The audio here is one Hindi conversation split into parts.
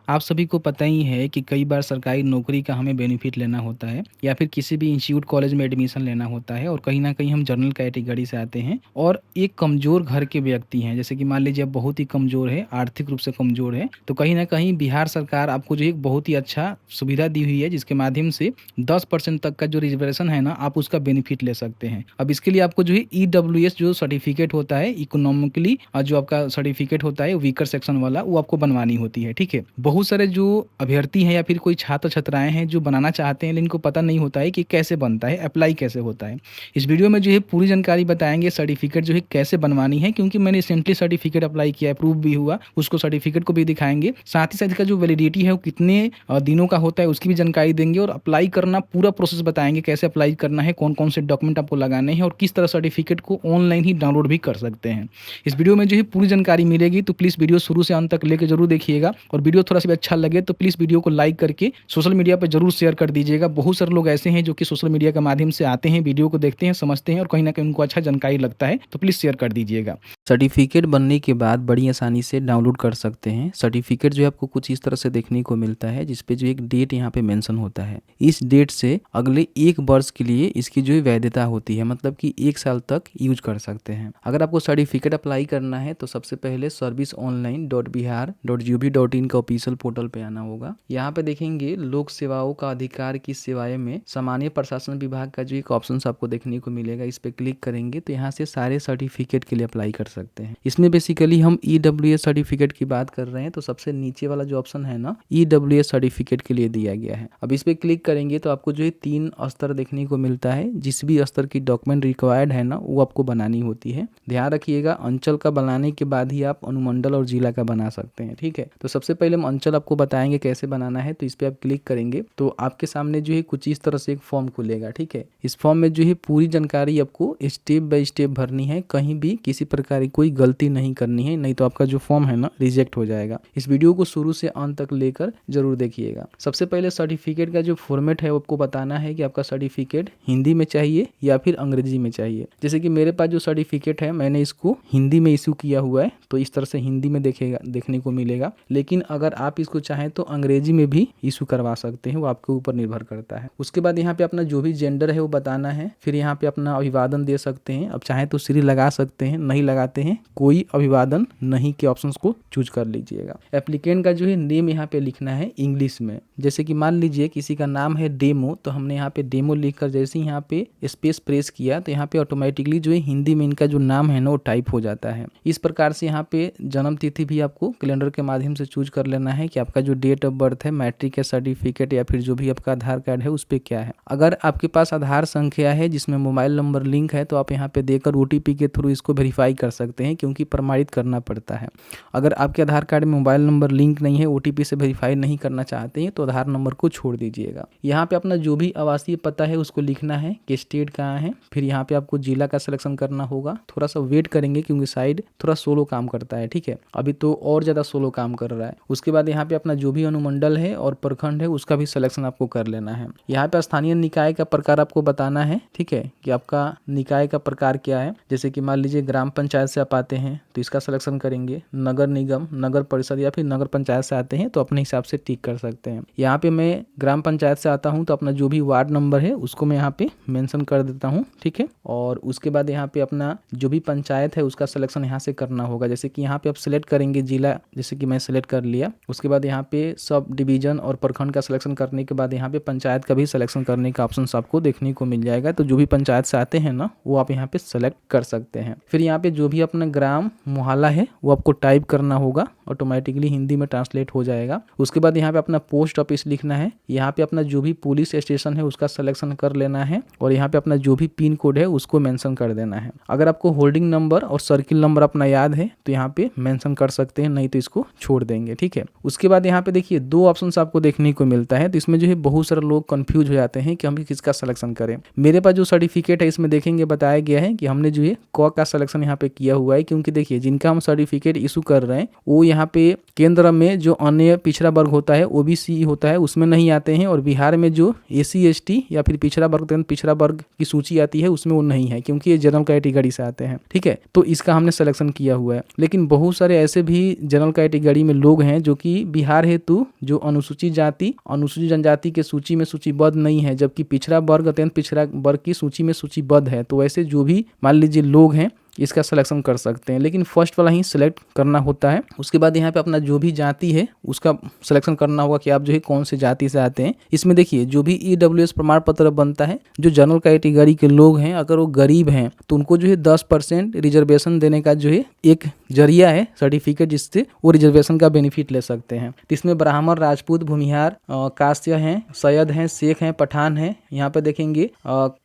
आप सभी को पता ही है कि कई बार सरकारी नौकरी का हमें बेनिफिट लेना होता है या फिर किसी भी इंस्टीट्यूट कॉलेज में एडमिशन लेना होता है और कहीं ना कहीं हम जनरल कैटेगरी से आते हैं और एक कमज़ोर घर के व्यक्ति हैं। जैसे कि मान लीजिए आप बहुत ही कमज़ोर है, आर्थिक रूप से कमज़ोर है, तो कहीं ना कहीं बिहार सरकार आपको जो एक बहुत ही अच्छा सुविधा दी हुई है जिसके माध्यम से 10% तक का जो रिजर्वेशन है ना, आप उसका बेनिफिट ले सकते हैं। अब इसके लिए आपको जो है EWS जो सर्टिफिकेट होता है, इकोनॉमिकली जो आपका सर्टिफिकेट होता है वीकर सेक्शन वाला, वो आपको बनवानी होती है। ठीक है, बहुत सारे जो अभ्यर्थी हैं या फिर कोई छात्र छात्राएं हैं जो बनाना चाहते हैं लेकिन इनको पता नहीं होता है कि कैसे बनता है, अप्लाई कैसे होता है। इस वीडियो में जो है पूरी जानकारी बताएंगे, सर्टिफिकेट जो है कैसे बनवानी है, क्योंकि मैंने रिसेंटली सर्टिफिकेट अप्लाई किया, अप्रूव भी हुआ, उसको सर्टिफिकेट को भी दिखाएंगे। साथ ही साथ इसका जो वैलिडिटी है वो कितने दिनों का होता है उसकी भी जानकारी देंगे और अप्लाई करना पूरा प्रोसेस बताएंगे, कैसे अप्लाई करना है, कौन कौन से डॉक्यूमेंट आपको लगाने हैं और किस तरह सर्टिफिकेट को ऑनलाइन ही डाउनलोड भी कर सकते हैं। इस वीडियो में जो है पूरी जानकारी मिलेगी, तो प्लीज़ वीडियो शुरू से अंत तक लेकर जरूर देखिएगा और वीडियो थोड़ा सा भी अच्छा लगे तो प्लीज़ वीडियो को लाइक करके सोशल मीडिया पर जरूर शेयर कर दीजिएगा। बहुत सारे लोग ऐसे हैं जो कि सोशल मीडिया के माध्यम से आते हैं, वीडियो को देखते हैं, समझते हैं और कहीं ना कहीं उनको अच्छा जानकारी लगता है, तो प्लीज़ शेयर कर दीजिएगा। सर्टिफिकेट बनने के बाद बड़ी आसानी से डाउनलोड कर सकते हैं। सर्टिफिकेट जो है आपको कुछ इस तरह से देखने को मिलता है जिसपे जो एक डेट यहाँ पे मेंशन होता है। इस डेट से अगले 1 वर्ष के लिए इसकी जो वैधता होती है, मतलब कि 1 साल तक यूज कर सकते हैं। अगर आपको सर्टिफिकेट अप्लाई करना है तो सबसे पहले serviceonline.bihar.gov.in का ऑफिशियल पोर्टल पे आना होगा। यहाँ पे देखेंगे लोक सेवाओं का अधिकार की सेवाएं में सामान्य प्रशासन विभाग का जो एक ऑप्शन आपको देखने को मिलेगा, इस पे क्लिक करेंगे तो यहाँ से सारे सर्टिफिकेट के लिए अप्लाई कर सकते हैं। इसमें बेसिकली हम EWS सर्टिफिकेट की बात कर रहे हैं, तो सबसे नीचे वाला जो ऑप्शन है ना, EWS सर्टिफिकेट के लिए दिया गया है। अब इस पे क्लिक करेंगे तो आपको जो है 3 स्तर देखने को मिलता है। जिस भी स्तर की डॉक्यूमेंट रिक्वायर्ड है ना, वो आपको बनानी होती है। ध्यान रखिएगा, अंचल का बनाने के बाद ही आप अनुमंडल और जिला का बना सकते हैं। ठीक है, तो सबसे पहले हम अंचल आपको बताएंगे कैसे बनाना है। तो इस पे आप क्लिक करेंगे तो आपके सामने जो है कुछ इस तरह से एक फॉर्म खुलेगा। ठीक है, इस फॉर्म में जो है पूरी जानकारी आपको स्टेप बाय स्टेप भरनी है, कहीं भी किसी प्रकार की कोई गलती नहीं करनी है, नहीं तो आपका जो फॉर्म है ना रिजेक्ट हो जाएगा। इस वीडियो को शुरू से अंत तक लेकर जरूर देखिएगा। सबसे पहले सर्टिफिकेट का जो फॉर्मेट है वो आपको बताना है कि आपका सर्टिफिकेट हिंदी में चाहिए या फिर अंग्रेजी में चाहिए। जैसे कि मेरे पास जो सर्टिफिकेट है मैंने इसको हिंदी में इशू किया हुआ है, तो इस तरह से हिंदी में देखने को मिलेगा। लेकिन अगर आप इसको चाहें तो अंग्रेजी में भी इशू करवा सकते हैं, वो आपके ऊपर निर्भर करता है। उसके बाद यहाँ पे अपना जो भी जेंडर है वो बताना है, फिर यहाँ पे अपना अभिवादन दे सकते हैं। अब चाहे तो श्री लगा सकते हैं, नहीं लगाते हैं कोई अभिवादन नहीं के ऑप्शंस को चूज कर लीजिएगा। एप्लीकेंट का जो है नेम यहाँ पे लिखना है इंग्लिश में। जैसे कि मान लीजिए किसी का नाम है डेमो, तो हमने यहाँ पे डेमो लिखकर जैसे ही यहाँ पे स्पेस प्रेस किया तो यहाँ पे ऑटोमेटिकली जो है हिंदी में इनका जो नाम है ना वो टाइप हो जाता है। इस प्रकार से यहाँ पे जन्म तिथि भी आपको कैलेंडर के माध्यम से चूज कर लेना है कि आपका जो डेट ऑफ बर्थ है, मैट्रिक या सर्टिफिकेट या फिर जो भी आपका आधार कार्ड है उस पर क्या है। अगर आपके पास आधार संख्या है जिसमें मोबाइल नंबर लिंक है तो आप यहाँ पे देकर OTP के थ्रू इसको वेरीफाई कर सकते हैं, क्योंकि प्रमाणित करना पड़ता है। अगर आपके आधार कार्ड में मोबाइल नंबर लिंक नहीं है, OTP से वेरीफाई नहीं करना चाहते हैं, तो आधार नंबर को छोड़ दीजिएगा। यहाँ पे अपना जो भी आवासीय पता है उसको लिखना है कि स्टेट कहाँ है। फिर यहाँ पे आपको जिला का सिलेक्शन करना होगा। थोड़ा सा वेट करेंगे क्योंकि साइड थोड़ा सोलो काम करता है। ठीक है, अभी तो और ज़्यादा सोलो काम कर रहा है। उसके बाद यहाँ पे अपना जो भी अनुमंडल है और प्रखंड है उसका भी सिलेक्शन आपको कर लेना है। यहाँ पे स्थानीय निकाय का प्रकार आपको बताना है। ठीक है, कि आपका निकाय का प्रकार क्या है। जैसे कि मान लीजिए ग्राम पंचायत से आप आते हैं तो इसका सिलेक्शन करेंगे, नगर निगम, नगर परिषद या फिर नगर पंचायत से आते हैं तो अपने हिसाब से टिक कर सकते हैं। यहाँ पे मैं ग्राम पंचायत से आता हूँ तो अपना जो भी वार्ड नंबर है उसको मैं यहाँ पे मेंशन कर देता हूँ। ठीक है, और उसके बाद यहाँ पे अपना जो भी पंचायत है उसका सिलेक्शन यहाँ से करना होगा। जैसे कि यहाँ पे आप सिलेक्ट करेंगे जिला, जैसे कि मैं सिलेक्ट कर लिया। उसके बाद यहाँ पे सब डिवीजन और प्रखंड का सिलेक्शन करने के बाद यहाँ पे पंचायत का भी सिलेक्शन करने का ऑप्शन आपको देखने को मिल जाएगा। तो जो भी पंचायत से आते हैं ना वो आप यहाँ पे सेलेक्ट कर सकते हैं। फिर यहाँ पे जो भी अपना ग्राम मोहल्ला है वो आपको टाइप करना होगा, ऑटोमेटिकली हिंदी में ट्रांसलेट हो जाएगा। उसके बाद यहाँ पे अपना पोस्ट ऑफिस लिखना है। यहाँ पे अपना जो भी पुलिस स्टेशन है उसका सिलेक्शन कर लेना है और यहाँ पे अपना जो भी पिन कोड है उसको मेंशन कर देना है। अगर आपको होल्डिंग नंबर और सर्किल नंबर अपना याद है तो यहाँ पे मेंशन कर सकते हैं, नहीं तो इसको छोड़ देंगे। ठीक है, उसके बाद यहाँ पे देखिए 2 ऑप्शंस आपको देखने को मिलता है। तो इसमें जो है बहुत सारे लोग कंफ्यूज हो जाते हैं कि हम किसका सिलेक्शन करें। मेरे पास जो सर्टिफिकेट है इसमें देखेंगे बताया गया है कि हमने जो है क का सिलेक्शन यहाँ पे किया हुआ है, क्योंकि देखिए जिनका हम सर्टिफिकेट इशू कर रहे हैं वो यहाँ पे केंद्र में जो अन्य पिछड़ा वर्ग होता है, OBC होता है, उसमें नहीं आते हैं, और बिहार में जो SC ST या फिर पिछड़ा वर्ग की सूची आती है उसमें वो नहीं है, क्योंकि ये जनरल कैटेगरी से आते हैं। ठीक है, तो इसका हमने सिलेक्शन किया हुआ है। लेकिन बहुत सारे ऐसे भी जनरल कैटेगरी में लोग हैं जो कि कि बिहार हेतु जो अनुसूचित जाति अनुसूचित जनजाति के सूची में सूचीबद्ध नहीं है, जबकि पिछड़ा वर्ग अत्यंत पिछड़ा वर्ग की सूची में सूचीबद्ध है, तो ऐसे जो भी मान लीजिए लोग हैं इसका सिलेक्शन कर सकते हैं, लेकिन फर्स्ट वाला ही सिलेक्ट करना होता है। उसके बाद यहाँ पे अपना जो भी जाति है उसका सिलेक्शन करना होगा कि आप जो है कौन से जाति से आते हैं। इसमें देखिए जो भी EWS प्रमाण पत्र बनता है, जो जनरल कैटेगरी के लोग हैं अगर वो गरीब हैं तो उनको जो है 10% रिजर्वेशन देने का जो है एक जरिया है सर्टिफिकेट, जिससे वो रिजर्वेशन का बेनिफिट ले सकते हैं। इसमें ब्राह्मण, राजपूत, भूमिहार, कास्य हैं, सैयद हैं, शेख हैं, पठान हैं, यहाँ पे देखेंगे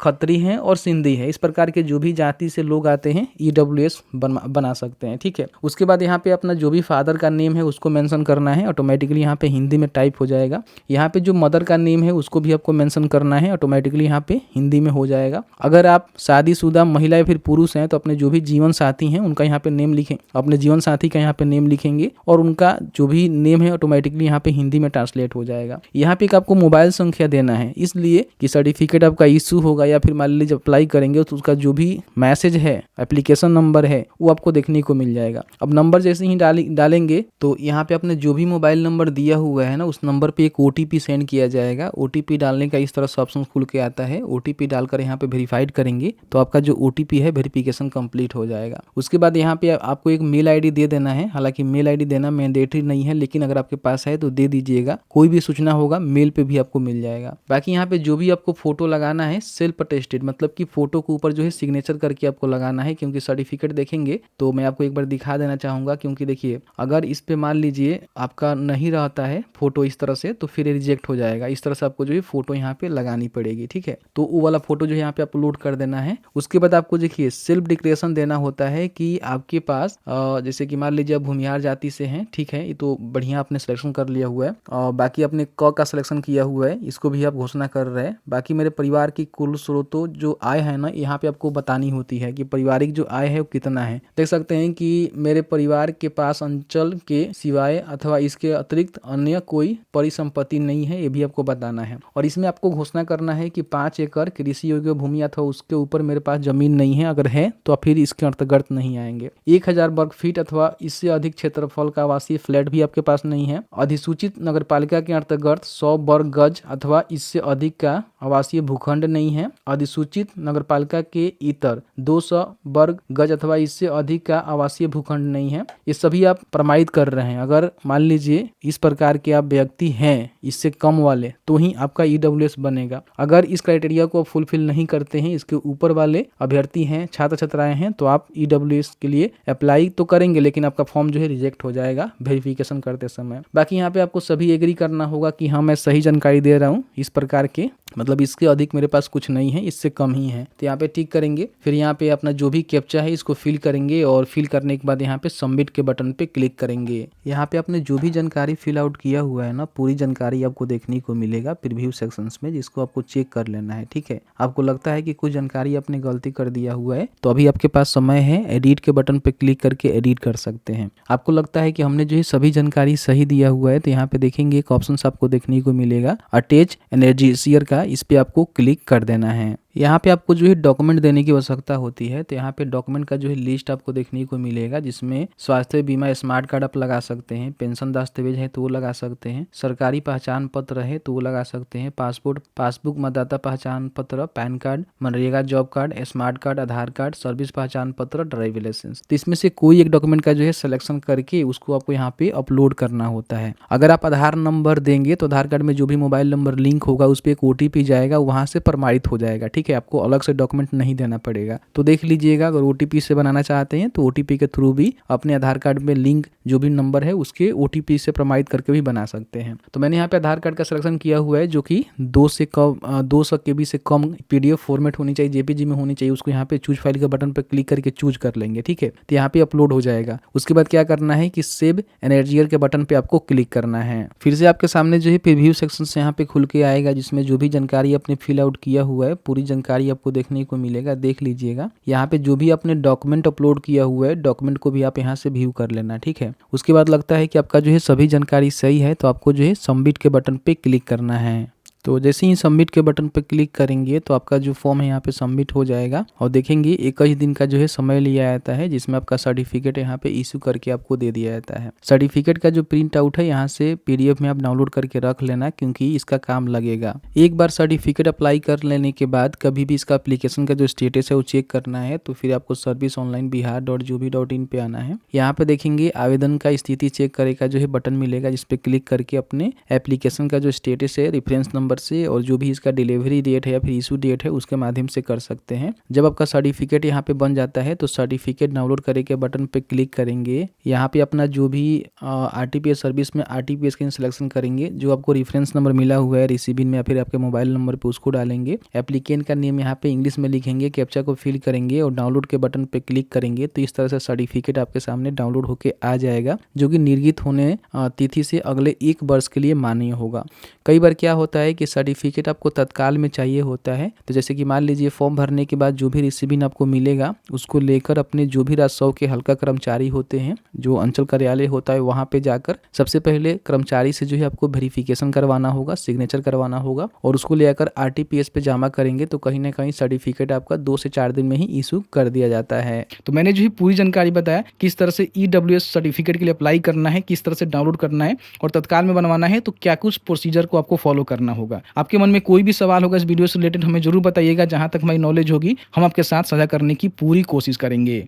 खत्री हैं और सिंधी है। इस प्रकार के जो भी जाति से लोग आते हैं EWS बना सकते हैं, ठीक है। उसके बाद यहाँ पे अपना जो भी फादर का नेम है उसको मेंशन करना है, ऑटोमेटिकली यहाँ पे हिंदी में टाइप हो जाएगा। यहाँ पे जो मदर का नेम है उसको भी आपको मेंशन करना है, ऑटोमेटिकली यहाँ पे हिंदी में हो जाएगा। अगर आप शादीशुदा महिला या फिर पुरुष हैं तो अपने जो भी जीवन साथी हैं उनका यहाँ पे नेम लिखें, अपने जीवन साथी का यहाँ पे नेम लिखेंगे और उनका जो भी नेम है ऑटोमेटिकली यहाँ पे हिंदी में ट्रांसलेट हो जाएगा। यहाँ पे एक आपको मोबाइल संख्या देना है, इसलिए कि सर्टिफिकेट आपका इशू होगा या फिर मान लीजिए अप्लाई करेंगे तो उसका जो भी मैसेज है, एप्लीकेशन नंबर है, वो आपको देखने को मिल जाएगा। अब नंबर जैसे ही डालेंगे तो यहाँ पे अपने जो भी मोबाइल नंबर दिया हुआ है ना उस नंबर पे एक OTP सेंड किया जाएगा। OTP डालने का इस तरह से ऑप्शन खुल के आता है। OTP डालकर यहाँ पे वेरीफाइड करेंगे तो आपका जो OTP है वेरिफिकेशन कंप्लीट हो जाएगा। उसके बाद यहाँ पे आपको एक मेल ID दे देना है, हालांकि मेल ID देना मैंडेटरी नहीं है, लेकिन अगर आपके पास है तो दे दीजिएगा। कोई भी सूचना होगा मेल पे भी आपको मिल जाएगा। बाकी यहाँ पे जो भी आपको फोटो लगाना है सेल्फ अटेस्टेड, मतलब कि फोटो के ऊपर जो है सिग्नेचर करके आपको लगाना है, क्योंकि सर्टिफिकेट देखेंगे तो मैं आपको एक बार दिखा देना चाहूंगा, क्योंकि देखिए अगर इस पे मान लीजिए आपका नहीं रहता है फोटो इस तरह से तो फिर रिजेक्ट हो जाएगा। इस तरह से आपको जो है फोटो यहाँ पे लगानी पड़ेगी, ठीक है। तो वो वाला फोटो जो है यहाँ पे अपलोड कर देना है। उसके बाद आपको देखिए सेल्फ डिक्लेरेशन देना होता है कि आपके पास जैसे कि मान लीजिए आप भूमिहार जाति से हैं, ठीक है, ये तो बढ़िया आपने सिलेक्शन कर लिया हुआ है। बाकी आपने क का सिलेक्शन किया हुआ है, इसको भी आप घोषणा कर रहे हैं। बाकी मेरे परिवार की कुल स्रोतों जो आय है ना यहाँ पे आपको बतानी होती है कि पारिवारिक जो आय है वो कितना है। देख सकते हैं कि मेरे परिवार के पास अंचल के सिवाय अथवा इसके अतिरिक्त अन्य कोई परिसंपत्ति नहीं है, ये भी आपको बताना है। और इसमें आपको घोषणा करना है कि 5 एकड़ कृषि योग्य भूमि अथवा उसके ऊपर मेरे पास जमीन नहीं है, अगर है तो फिर इसके अंतर्गत नहीं आएंगे। 1000 वर्ग फीट अथवा इससे अधिक क्षेत्रफल का आवासीय फ्लैट भी आपके पास नहीं है। अधिसूचित नगरपालिका के अंतर्गत 100 वर्ग गज अथवा इससे अधिक का आवासीय भूखंड नहीं है। अधिसूचित नगरपालिका के इतर 200 वर्ग गज अथवा इससे अधिक का आवासीय भूखंड नहीं है। ये सभी आप प्रमाणित कर रहे हैं। अगर मान लीजिए इस प्रकार के आप व्यक्ति हैं इससे कम वाले तो ही आपका EWS बनेगा। अगर इस क्राइटेरिया को फुलफिल नहीं करते हैं, इसके ऊपर वाले अभ्यर्थी हैं, छात्र छात्राएं हैं, तो आप EWS के लिए अप्लाई तो करेंगे लेकिन आपका फॉर्म जो है रिजेक्ट हो जाएगा वेरिफिकेशन करते समय। बाकी यहाँ पे आपको सभी एग्री करना होगा कि हाँ मैं सही जानकारी दे रहा हूँ, इस प्रकार के मतलब इसके अधिक मेरे पास कुछ नहीं है, इससे कम ही है, तो यहाँ पे टिक करेंगे। फिर यहाँ पे अपना जो भी कैप्चा है इसको फिल करेंगे और फिल करने के बाद यहाँ पे सबमिट के बटन पे क्लिक करेंगे। यहाँ पे आपने जो भी जानकारी फिल आउट किया हुआ है ना पूरी जानकारी आपको देखने को मिलेगा प्रीव्यू सेक्शंस में, जिसको आपको चेक कर लेना है, ठीक है। आपको लगता है कि कुछ जानकारी आपने गलती कर दिया हुआ है तो अभी आपके पास समय है, एडिट के बटन पे क्लिक करके एडिट कर सकते हैं। आपको लगता है कि हमने जो है सभी जानकारी सही दिया हुआ है तो यहाँ पे देखेंगे एक ऑप्शन आपको देखने को मिलेगा अटैच एनर्जीशियर का, इस पे आपको क्लिक कर देना है। यहाँ पे आपको जो है डॉक्यूमेंट देने की आवश्यकता होती है, तो यहाँ पे डॉक्यूमेंट का जो है लिस्ट आपको देखने को मिलेगा, जिसमें स्वास्थ्य बीमा स्मार्ट कार्ड आप लगा सकते हैं, पेंशन दस्तावेज है तो वो लगा सकते हैं, सरकारी पहचान पत्र है तो वो लगा सकते हैं, पासपोर्ट, पासबुक, मतदाता पहचान पत्र, PAN card, MNREGA job card, smart card, Aadhaar card, service पहचान पत्र, ड्राइविंग लाइसेंस। तो इसमें से कोई एक डॉक्यूमेंट का जो है सिलेक्शन करके उसको आपको यहाँ पे अपलोड करना होता है। अगर आप आधार नंबर देंगे तो आधार कार्ड में जो भी मोबाइल नंबर लिंक होगा उस पर एक OTP जाएगा, वहां से प्रमाणित हो जाएगा, ठीक है। आपको अलग से डॉक्यूमेंट नहीं देना पड़ेगा। तो देख लीजिएगा, अगर OTP से बनाना चाहते हैं तो OTP के थ्रू भी अपने आधार कार्ड में लिंक जो भी नंबर है उसके OTP से प्रमाणित करके भी बना सकते हैं। तो मैंने यहाँ पे आधार कार्ड का सिलेक्शन किया हुआ है जो कि 200 KB से कम PDF फॉर्मेट होनी चाहिए, JPG में होनी चाहिए। उसको यहाँ पे चूज फाइल के बटन पर क्लिक करके चूज कर लेंगे, ठीक है। तो यहाँ पे अपलोड हो जाएगा। उसके बाद क्या करना है कि सेव एनर्जियर के बटन पे आपको क्लिक करना है। फिर से आपके सामने जो है प्रीव्यू सेक्शन से यहाँ पे खुल के आएगा, जिसमें जो भी जानकारी आपने फिल आउट किया हुआ है पूरी जानकारी आपको देखने को मिलेगा, देख लीजिएगा। यहाँ पे जो भी आपने डॉक्यूमेंट अपलोड किया हुआ है डॉक्यूमेंट को भी आप यहाँ से व्यू कर लेना, ठीक है। उसके बाद लगता है कि आपका जो है सभी जानकारी सही है तो आपको जो है सबमिट के बटन पे क्लिक करना है। तो जैसे ही सबमिट के बटन पर क्लिक करेंगे तो आपका जो फॉर्म है यहाँ पे सबमिट हो जाएगा और देखेंगे 21 दिन का जो है समय लिया जाता है, जिसमें आपका सर्टिफिकेट यहाँ पे इशू करके आपको दे दिया जाता है। सर्टिफिकेट का जो प्रिंट आउट है यहाँ से PDF में आप डाउनलोड करके रख लेना, क्योंकि इसका काम लगेगा। एक बार सर्टिफिकेट अप्लाई कर लेने के बाद कभी भी इसका एप्लीकेशन का जो स्टेटस है वो चेक करना है, तो फिर आपको serviceonlinebihar.gov.in पे आना है। यहाँ पे देखेंगे आवेदन का स्थिति चेक करे का जो है बटन मिलेगा, जिस पे क्लिक करके अपने एप्लीकेशन का जो स्टेटस है रेफरेंस नंबर से और जो भी इसका डिलीवरी डेट है या फिर इशू डेट है उसके माध्यम से कर सकते हैं। जब आपका सर्टिफिकेट यहाँ पे बन जाता है तो सर्टिफिकेट डाउनलोड करे के बटन पे क्लिक करेंगे। यहाँ पे अपना जो भी RTPS सर्विस में RTPS का सिलेक्शन करेंगे, जो आपको रेफरेंस नंबर मिला हुआ है रिसीविंग में या फिर आपके मोबाइल नंबर पे उसको डालेंगे। एप्लीकेंट का नेम यहाँ पे इंग्लिश में लिखेंगे, कैप्चा को फिल करेंगे और डाउनलोड के बटन पे क्लिक करेंगे तो इस तरह से सर्टिफिकेट आपके सामने डाउनलोड होके आ जाएगा, जो कि निर्गत होने तिथि से अगले 1 वर्ष के लिए मान्य होगा। कई बार क्या होता है कि सर्टिफिकेट आपको तत्काल में चाहिए होता है, तो जैसे कि मान लीजिए फॉर्म भरने के बाद जो भी रिसीविंग आपको मिलेगा उसको लेकर अपने जो भी राजस्व के हल्का कर्मचारी होते हैं, जो अंचल कार्यालय होता है, वहां पे जाकर सबसे पहले कर्मचारी से जो है आपको वेरिफिकेशन करवाना होगा, सिग्नेचर करवाना होगा और उसको लेकर RTPS पे जमा करेंगे तो कहीं ना कहीं सर्टिफिकेट आपका 2 से 4 दिन में ही इशू कर दिया जाता है। तो मैंने जो है पूरी जानकारी बताया किस तरह से EWS सर्टिफिकेट के लिए अप्लाई करना है, किस तरह से डाउनलोड करना है और तत्काल में बनवाना है, तो क्या कुछ प्रोसीजर को आपको फॉलो करना होगा। आपके मन में कोई भी सवाल होगा इस वीडियो से रिलेटेड हमें जरूर बताइएगा, जहां तक हमारी नॉलेज होगी हम आपके साथ साझा करने की पूरी कोशिश करेंगे।